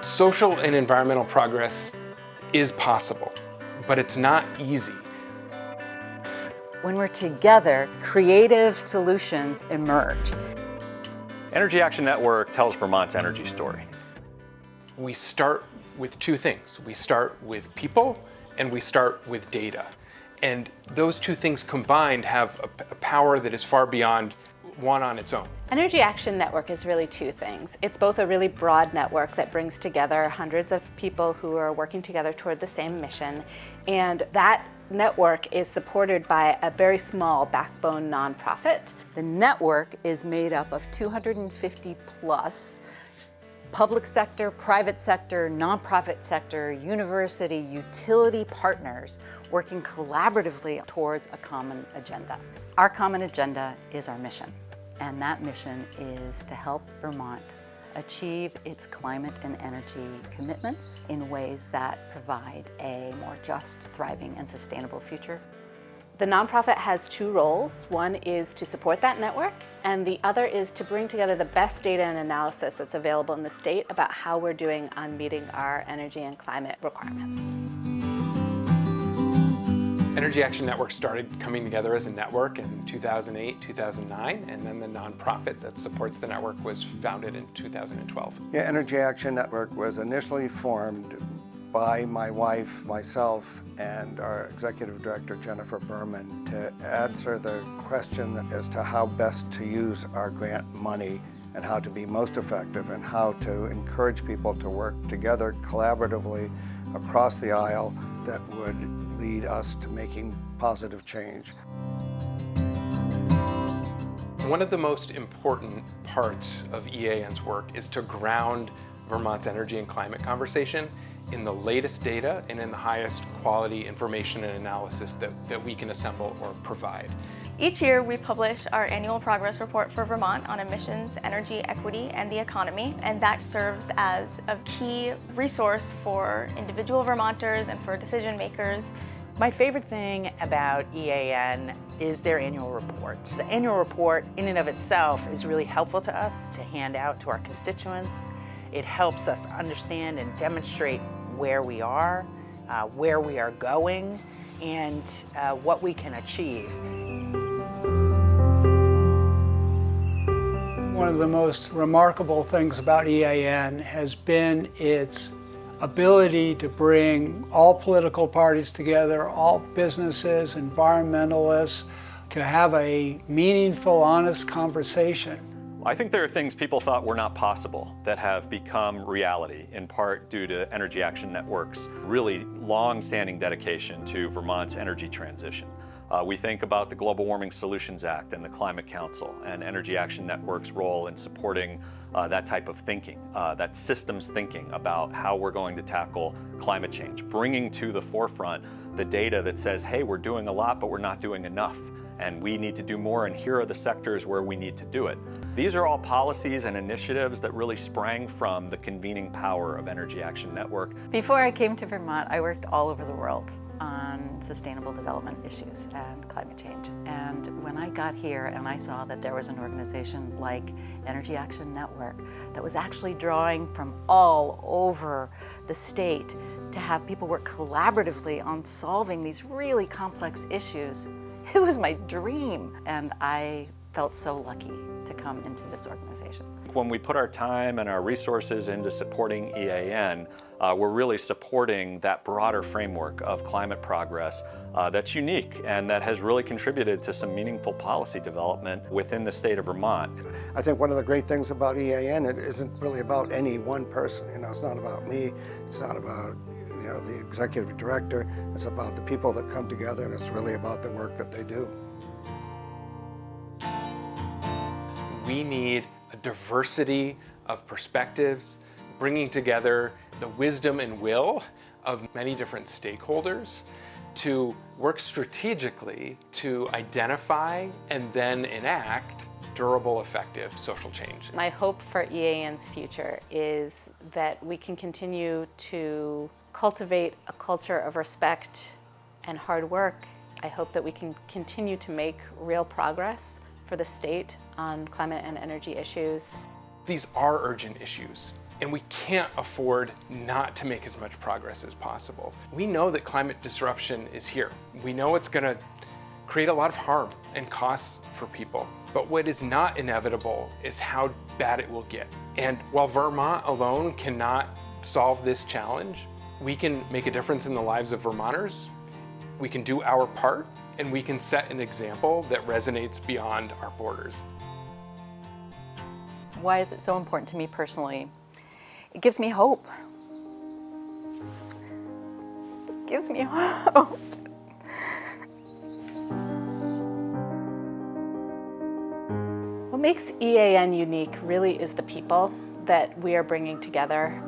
Social and environmental progress is possible, but it's not easy. When we're together, creative solutions emerge. Energy Action Network tells Vermont's energy story. We start with two things. We start with people and we start with data. And those two things combined have a power that is far beyond one on its own. Energy Action Network is really two things. It's both a really broad network that brings together hundreds of people who are working together toward the same mission, and that network is supported by a very small backbone nonprofit. The network is made up of 250 plus public sector, private sector, nonprofit sector, university, utility partners working collaboratively towards a common agenda. Our common agenda is our mission, and that mission is to help Vermont achieve its climate and energy commitments in ways that provide a more just, thriving, and sustainable future. The nonprofit has two roles. One is to support that network, and the other is to bring together the best data and analysis that's available in the state about how we're doing on meeting our energy and climate requirements. Energy Action Network started coming together as a network in 2008, 2009, and then the nonprofit that supports the network was founded in 2012. Yeah, Energy Action Network was initially formed by my wife, myself, and our executive director, Jennifer Berman, to answer the question as to how best to use our grant money and how to be most effective and how to encourage people to work together collaboratively across the aisle that would lead us to making positive change. One of the most important parts of EAN's work is to ground Vermont's energy and climate conversation in the latest data and in the highest quality information and analysis that we can assemble or provide. Each year we publish our annual progress report for Vermont on emissions, energy equity, and the economy, and that serves as a key resource for individual Vermonters and for decision makers. My favorite thing about EAN is their annual report. The annual report in and of itself is really helpful to us to hand out to our constituents. It helps us understand and demonstrate where we are going, and what we can achieve. One of the most remarkable things about EAN has been its ability to bring all political parties together, all businesses, environmentalists, to have a meaningful, honest conversation. I think there are things people thought were not possible that have become reality, in part due to Energy Action Network's really long-standing dedication to Vermont's energy transition. We think about the Global Warming Solutions Act and the Climate Council and Energy Action Network's role in supporting that type of thinking, that systems thinking about how we're going to tackle climate change, bringing to the forefront the data that says, hey, we're doing a lot, but we're not doing enough, and we need to do more, and here are the sectors where we need to do it. These are all policies and initiatives that really sprang from the convening power of Energy Action Network. Before I came to Vermont, I worked all over the world on sustainable development issues and climate change. And when I got here and I saw that there was an organization like Energy Action Network that was actually drawing from all over the state to have people work collaboratively on solving these really complex issues, it was my dream. And I felt so lucky to come into this organization. When we put our time and our resources into supporting EAN, we're really supporting that broader framework of climate progress that's unique and that has really contributed to some meaningful policy development within the state of Vermont. I think one of the great things about EAN, it isn't really about any one person. It's not about me, it's not about the executive director, it's about the people that come together, and it's really about the work that they do. We need a diversity of perspectives, bringing together the wisdom and will of many different stakeholders to work strategically to identify and then enact durable, effective social change. My hope for EAN's future is that we can continue to cultivate a culture of respect and hard work. I hope that we can continue to make real progress for the state on climate and energy issues. These are urgent issues. and we can't afford not to make as much progress as possible. We know that climate disruption is here. We know it's going to create a lot of harm and costs for people. But what is not inevitable is how bad it will get. And while Vermont alone cannot solve this challenge, we can make a difference in the lives of Vermonters. We can do our part, and we can set an example that resonates beyond our borders. Why is it so important to me personally? It gives me hope. It gives me hope. What makes EAN unique really is the people that we are bringing together.